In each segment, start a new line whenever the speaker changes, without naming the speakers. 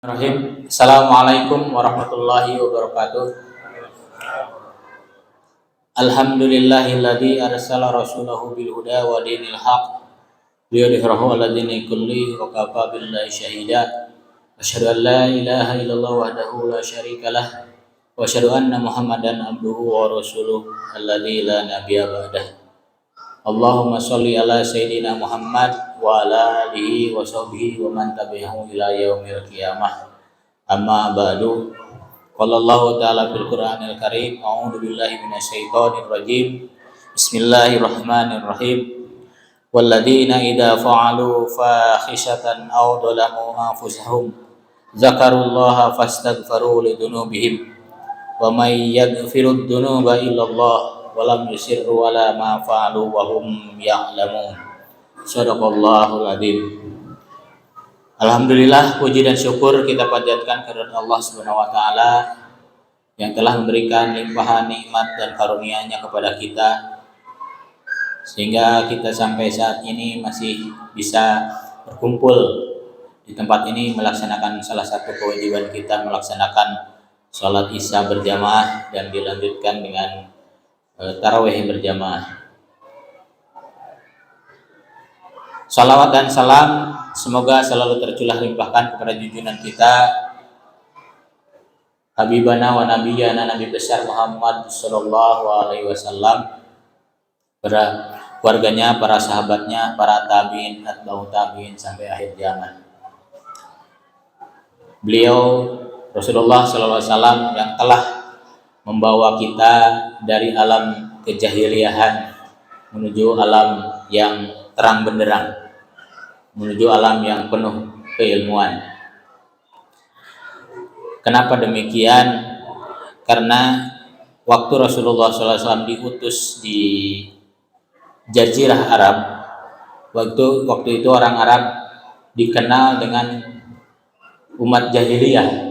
Bismillahirrahmanirrahim. Assalamualaikum warahmatullahi wabarakatuh. Alhamdulillahilladzi arsala rasulahu bil huda wa dinil haq liyudhhirahu 'ala dini kulli wa kafa billahi syahida. Asyhadu an la ilaha illallah wahdahu la syarikalah wa asyhadu anna Muhammadan abduhu wa rasuluh alladzi la nabiyya ba'dah. Allahumma sholli ala sayyidina Muhammad wa ala alihi wa sahbihi wa man tabi'ahu ila yaumil qiyamah. Amma ba'du. Qala Allah ta'ala fil Qur'anil Karim, a'udzu billahi minasyaitonir rajim. Bismillahirrahmanirrahim. Walladzina idza fa'alu fahishatan aw dhalamu anfusahum dzakarullaha fastaghfiru lidzunubihim wa may yaghfirud dzunuba illallah walam yusirru ala ma fa'alu wa hum ya'lamun. Shadaqallahul adzim. Alhamdulillah, puji dan syukur kita panjatkan kehadirat Allah Subhanahu wa taala yang telah memberikan limpahan nikmat dan karunia-Nya kepada kita sehingga kita sampai saat ini masih bisa berkumpul di tempat ini melaksanakan salah satu kewajiban kita, melaksanakan sholat Isya berjamaah dan dilanjutkan dengan tarawih berjamaah. Salawat dan salam semoga selalu tercurah limpahkan kepada junjungan kita Habibana wa Nabiyana Nabi besar Muhammad sallallahu alaihi wasallam, para keluarganya, para sahabatnya, para tabi'in, atba'ut tabi'in sampai akhir zaman. Beliau Rasulullah sallallahu alaihi wasallam yang telah membawa kita dari alam kejahiliahan menuju alam yang terang benderang, menuju alam yang penuh keilmuan. Kenapa demikian? Karena waktu Rasulullah SAW diutus di Jazirah Arab, waktu itu orang Arab dikenal dengan umat jahiliyah.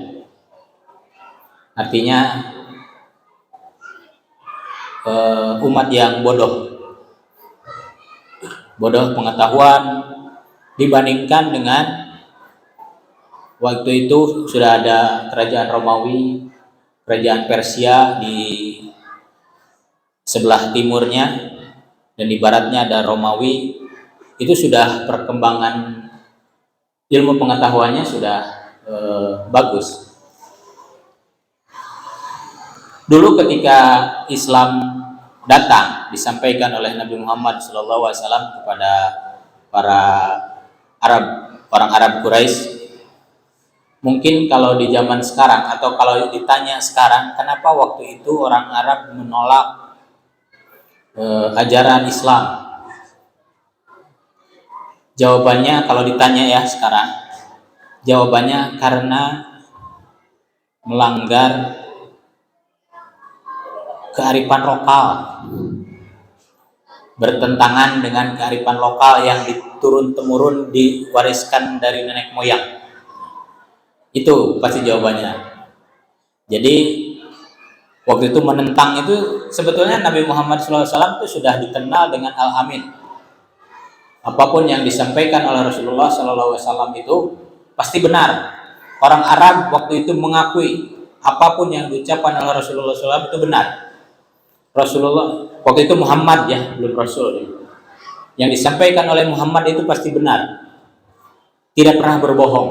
Artinya umat yang bodoh pengetahuan dibandingkan dengan waktu itu sudah ada kerajaan Romawi, kerajaan Persia di sebelah timurnya dan di baratnya ada Romawi. Itu sudah perkembangan ilmu pengetahuannya sudah bagus. Dulu ketika Islam datang disampaikan oleh Nabi Muhammad SAW kepada para orang Arab Quraisy. Mungkin kalau di zaman sekarang atau kalau ditanya sekarang, kenapa waktu itu orang Arab menolak ajaran Islam? Jawabannya kalau ditanya ya sekarang, jawabannya karena melanggar kearifan lokal, bertentangan dengan kearifan lokal yang diturun-temurun diwariskan dari nenek moyang. Itu pasti jawabannya. Jadi waktu itu menentang itu sebetulnya Nabi Muhammad SAW itu sudah dikenal dengan Al-Amin. Apapun yang disampaikan oleh Rasulullah SAW itu pasti benar. Orang Arab waktu itu mengakui apapun yang diucapkan oleh Rasulullah SAW itu benar. Rasulullah waktu itu Muhammad ya, belum Rasul. Yang disampaikan oleh Muhammad itu pasti benar, tidak pernah berbohong.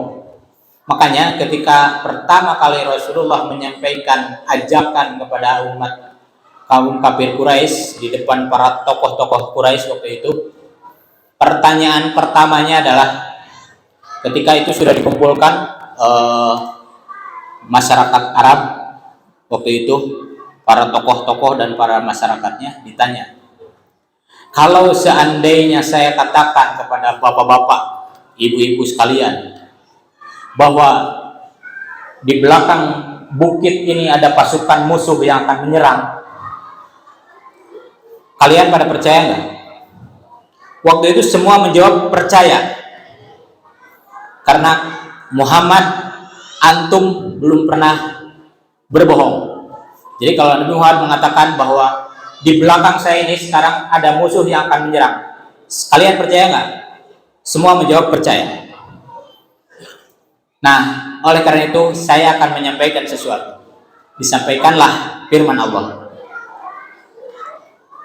Makanya ketika pertama kali Rasulullah menyampaikan ajakan kepada umat kaum kafir Quraisy di depan para tokoh-tokoh Quraisy waktu itu, pertanyaan pertamanya adalah ketika itu sudah dikumpulkan masyarakat Arab waktu itu, para tokoh-tokoh dan para masyarakatnya ditanya, kalau seandainya saya katakan kepada bapak-bapak, ibu-ibu sekalian, bahwa di belakang bukit ini ada pasukan musuh yang akan menyerang, kalian pada percaya nggak? Waktu itu semua menjawab percaya, karena Muhammad, antum belum pernah berbohong. Jadi kalau Nabi Muhammad mengatakan bahwa di belakang saya ini sekarang ada musuh yang akan menyerang, kalian percaya nggak? Semua menjawab percaya. Nah, oleh karena itu saya akan menyampaikan sesuatu. Disampaikanlah firman Allah.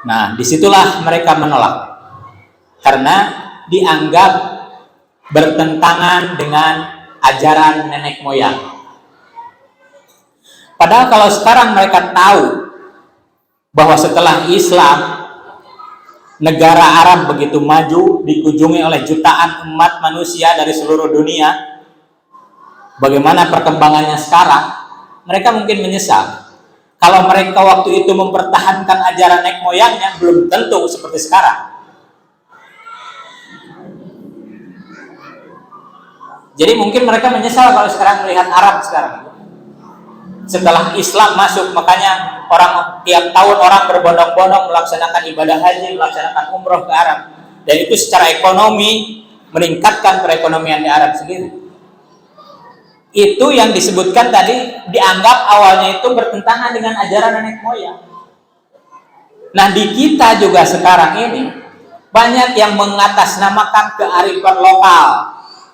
Nah, disitulah mereka menolak karena dianggap bertentangan dengan ajaran nenek moyang. Padahal kalau sekarang mereka tahu bahwa setelah Islam, negara Arab begitu maju, dikunjungi oleh jutaan umat manusia dari seluruh dunia, bagaimana perkembangannya sekarang, mereka mungkin menyesal. Kalau mereka waktu itu mempertahankan ajaran nenek moyangnya, belum tentu seperti sekarang. Jadi mungkin mereka menyesal kalau sekarang melihat Arab sekarang. Setelah Islam masuk, makanya tiap tahun orang berbondong-bondong melaksanakan ibadah haji, melaksanakan umroh ke Arab. Dan itu secara ekonomi meningkatkan perekonomian di Arab sendiri. Itu yang disebutkan tadi dianggap awalnya itu bertentangan dengan ajaran nenek moyang. Nah, di kita juga sekarang ini banyak yang mengatasnamakan kearifan lokal,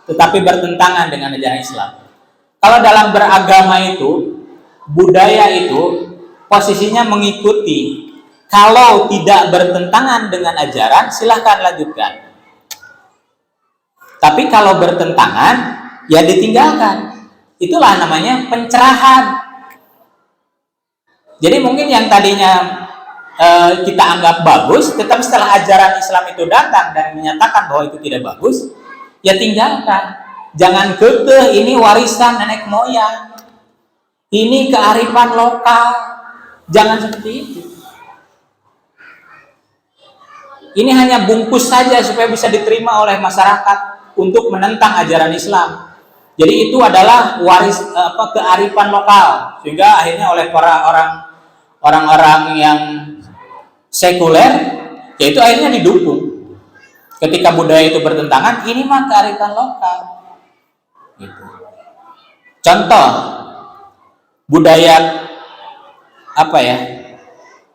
tetapi bertentangan dengan ajaran Islam. Kalau dalam beragama itu, budaya itu posisinya mengikuti. Kalau tidak bertentangan dengan ajaran, silahkan lanjutkan. Tapi kalau bertentangan, ya ditinggalkan. Itulah namanya pencerahan. Jadi mungkin yang tadinya kita anggap bagus, tetapi setelah ajaran Islam itu datang dan menyatakan bahwa itu tidak bagus, ya tinggalkan. Jangan kekeh ini warisan nenek moyang, ini kearifan lokal. Jangan seperti itu. Ini hanya bungkus saja supaya bisa diterima oleh masyarakat untuk menentang ajaran Islam. Jadi itu adalah kearifan lokal, sehingga akhirnya oleh para orang-orang yang sekuler, yaitu akhirnya didukung. Ketika budaya itu bertentangan, ini mah kearifan lokal. Gitu. Contoh budaya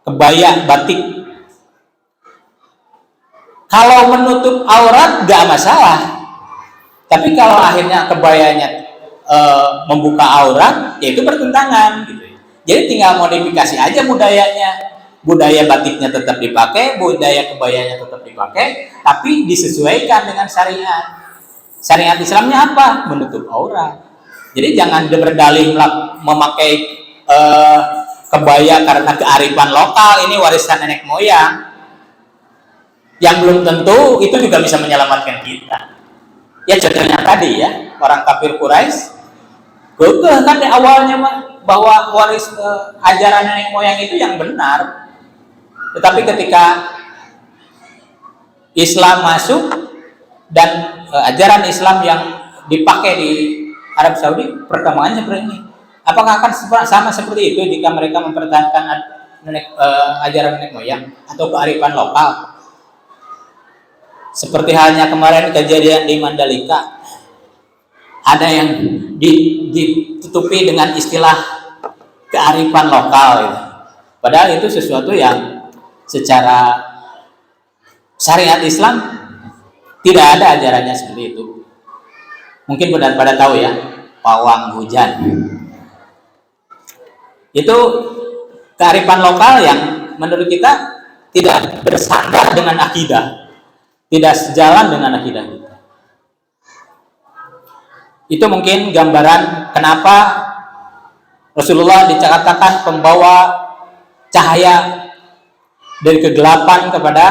kebaya batik. Kalau menutup aurat gak masalah, tapi kalau akhirnya kebayanya membuka aurat, ya itu bertentangan gitu. Jadi tinggal modifikasi aja budayanya. Budaya batiknya tetap dipakai, budaya kebayanya tetap dipakai, tapi disesuaikan dengan syariat. Syariat Islamnya apa? Menutup aurat. Jadi jangan berdalih memakai kebaya karena kearifan lokal, ini warisan nenek moyang. Yang belum tentu itu juga bisa menyelamatkan kita. Ya contohnya tadi ya, orang kafir Quraisy kekeh kan di awalnya bahwa waris ajaran nenek moyang itu yang benar. Tetapi ketika Islam masuk dan ajaran Islam yang dipakai di Arab Saudi, perkembangannya seperti ini. Apakah akan sama seperti itu jika mereka mempertahankan ajaran nenek moyang atau kearifan lokal? Seperti halnya kemarin kejadian di Mandalika, ada yang ditutupi dengan istilah kearifan lokal gitu. Padahal itu sesuatu yang secara syariat Islam tidak ada ajarannya seperti itu. Mungkin pada tahu ya, pawang hujan. Itu kearifan lokal yang menurut kita tidak bersandar dengan akidah, tidak sejalan dengan akidah kita. Itu mungkin gambaran kenapa Rasulullah dikatakan pembawa cahaya dari kegelapan kepada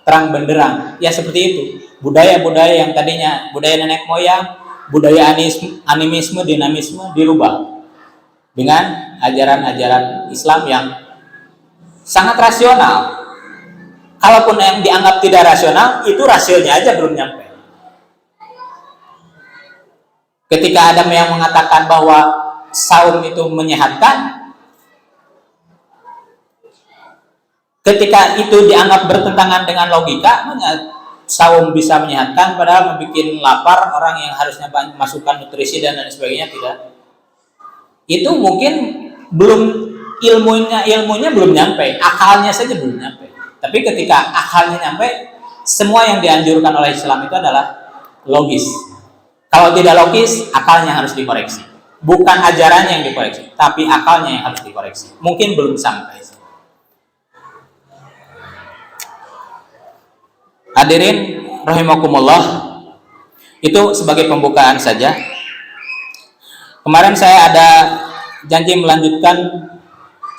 terang benderang. Ya seperti itu. Budaya-budaya yang tadinya budaya nenek moyang, budaya animisme, dinamisme dirubah dengan ajaran-ajaran Islam yang sangat rasional. Kalaupun yang dianggap tidak rasional, itu rasionya aja belum nyampe. Ketika ada yang mengatakan bahwa saum itu menyehatkan, ketika itu dianggap bertentangan dengan logika, saum bisa menyehatkan padahal membuat lapar orang yang harusnya masukkan nutrisi dan lain sebagainya tidak. Itu mungkin belum ilmunya belum nyampe, akalnya saja belum nyampe. Tapi ketika akalnya nyampe, semua yang dianjurkan oleh Islam itu adalah logis. Kalau tidak logis, akalnya harus dikoreksi. Bukan ajarannya yang dikoreksi, tapi akalnya yang harus dikoreksi. Mungkin belum sampai. Hadirin rahimakumullah, itu sebagai pembukaan saja. Kemarin saya ada janji melanjutkan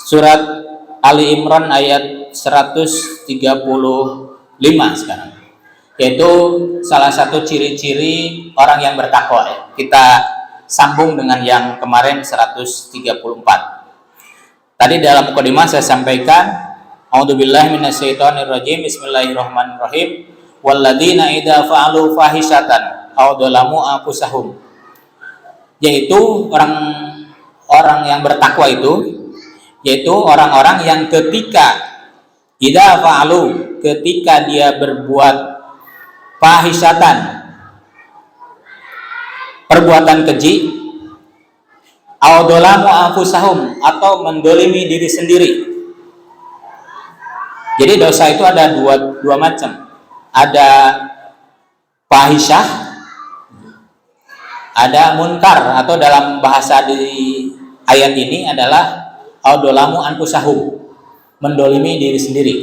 surat Ali Imran ayat 135 sekarang, yaitu salah satu ciri-ciri orang yang bertakwa ya. Kita sambung dengan yang kemarin 134. Tadi dalam mukadimah saya sampaikan, a'udzubillahi minasyaitonirrajim, bismillahirrahmanirrahim, walladzina idza fa'alu fahishatan aw dzalamu anfusahum, yaitu orang yang bertakwa itu, yaitu orang-orang yang ketika idza fa'alu, ketika dia berbuat fahishatan, perbuatan keji, aw dzalamu anfusahum, atau mendolimi diri sendiri. Jadi dosa itu ada dua macam. Ada fahisyah, ada munkar, atau dalam bahasa di ayat ini adalah aw dzalamu anfusahum, mendolimi diri sendiri.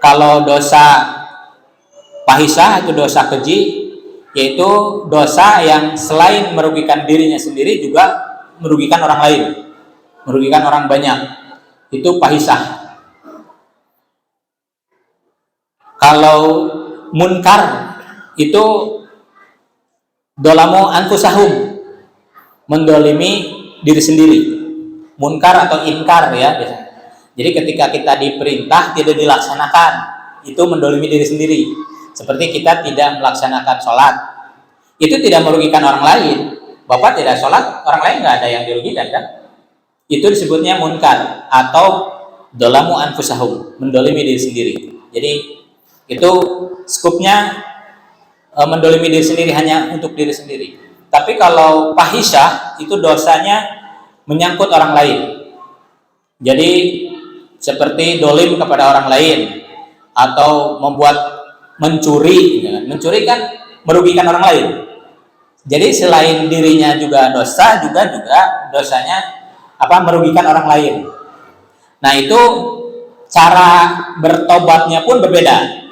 Kalau dosa fahisyah itu dosa keji, yaitu dosa yang selain merugikan dirinya sendiri juga merugikan orang lain, merugikan orang banyak. Itu fahisyah. Kalau munkar itu dolamu anfusahum, mendolimi diri sendiri. Munkar atau inkar ya. Jadi ketika kita diperintah tidak dilaksanakan, itu mendolimi diri sendiri. Seperti kita tidak melaksanakan sholat, itu tidak merugikan orang lain. Bapak tidak sholat, orang lain nggak ada yang dirugikan kan? Itu disebutnya munkar atau dolamu anfusahum, mendolimi diri sendiri. Jadi itu skupnya mendolimi diri sendiri, hanya untuk diri sendiri. Tapi kalau fahisyah itu dosanya menyangkut orang lain. Jadi seperti dolim kepada orang lain, atau membuat mencuri. Mencuri kan merugikan orang lain. Jadi selain dirinya juga dosa, juga dosanya merugikan orang lain. Nah itu cara bertobatnya pun berbeda.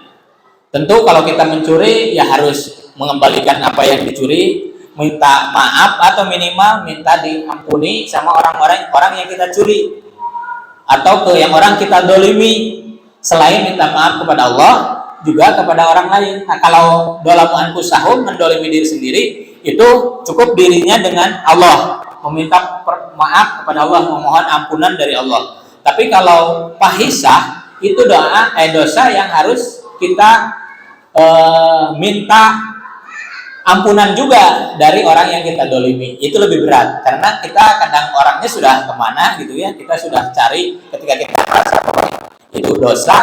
Tentu kalau kita mencuri ya harus mengembalikan apa yang dicuri, minta maaf, atau minimal minta diampuni sama orang yang kita curi, atau ke yang orang kita dolimi. Selain minta maaf kepada Allah, juga kepada orang lain. Nah kalau dolamu anfusahum, mendolimi diri sendiri, itu cukup dirinya dengan Allah, meminta maaf kepada Allah, memohon ampunan dari Allah. Tapi kalau fahisyah itu dosa yang harus kita minta ampunan juga dari orang yang kita dolimi. Itu lebih berat, karena kita kadang orangnya sudah kemana gitu ya, kita sudah cari. Ketika kita merasa itu dosa,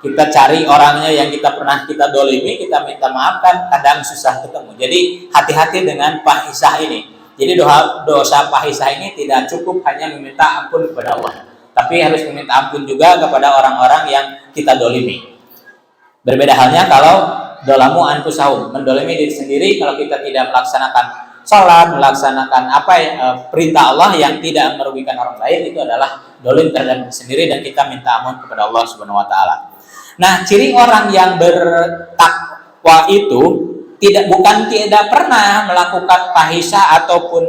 kita cari orangnya yang pernah kita dolimi, kita minta maaf, kan kadang susah ketemu. Jadi hati-hati dengan fahisyah ini. Jadi dosa fahisyah ini tidak cukup hanya meminta ampun kepada Allah, tapi harus meminta ampun juga kepada orang-orang yang kita dolimi. Berbeda halnya kalau dolamu anfusahum, mendolimi diri sendiri. Kalau kita tidak melaksanakan sholat, melaksanakan perintah Allah yang tidak merugikan orang lain, itu adalah dolim terhadap diri sendiri, dan kita minta ampun kepada Allah Subhanahu Wa Taala. Nah, ciri orang yang bertakwa itu tidak pernah melakukan fahisyah ataupun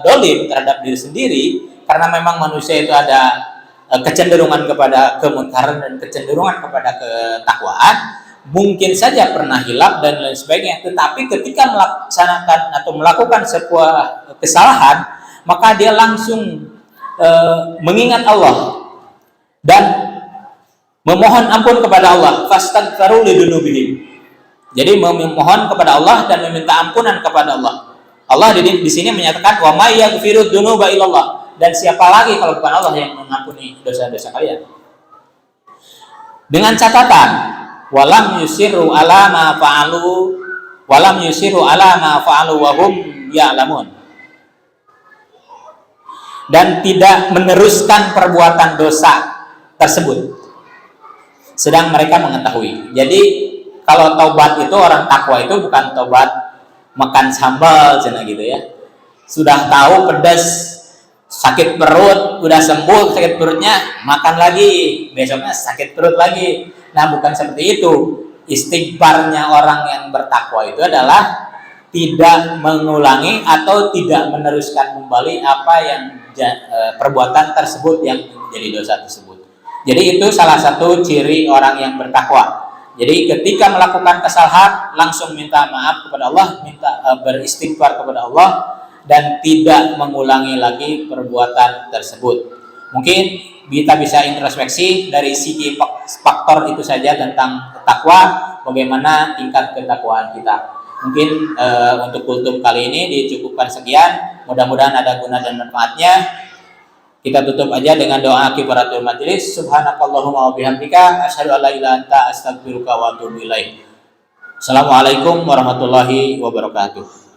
dolim terhadap diri sendiri, karena memang manusia itu ada kecenderungan kepada kemunkaran dan kecenderungan kepada ketakwaan. Mungkin saja pernah hilaf dan lain sebagainya, tetapi ketika melaksanakan atau melakukan sebuah kesalahan, maka dia langsung mengingat Allah dan memohon ampun kepada Allah. Fastaghfiru lidzunubihim. Jadi memohon kepada Allah dan meminta ampunan kepada Allah. Allah di sini menyatakan wa may yaghfiru dzunuba illallah. Dan siapa lagi kalau bukan Allah yang mengampuni dosa-dosa kalian. Dengan catatan, walam yusiru ala ma fa'alu wa hum ya'lamun. Dan tidak meneruskan perbuatan dosa tersebut sedang mereka mengetahui. Jadi kalau taubat itu, orang takwa itu bukan taubat makan sambal cina gitu ya. Sudah tahu pedas, sakit perut, udah sembuh sakit perutnya, makan lagi, besoknya sakit perut lagi. Nah, bukan seperti itu. Istighfarnya orang yang bertakwa itu adalah tidak mengulangi atau tidak meneruskan kembali apa yang perbuatan tersebut yang menjadi dosa tersebut. Jadi itu salah satu ciri orang yang bertakwa. Jadi ketika melakukan kesalahan langsung minta maaf kepada Allah, minta beristighfar kepada Allah dan tidak mengulangi lagi perbuatan tersebut. Mungkin kita bisa introspeksi dari segi faktor itu saja tentang takwa, bagaimana tingkat ketakwaan kita. Mungkin untuk kultum kali ini dicukupkan sekian. Mudah-mudahan ada guna dan manfaatnya. Kita tutup aja dengan doa kifaratul majelis. Subhanakallahumma wa bihamdika asyhadu an la ilaha illa anta astaghfiruka wa atubu ilaik. Assalamualaikum warahmatullahi wabarakatuh.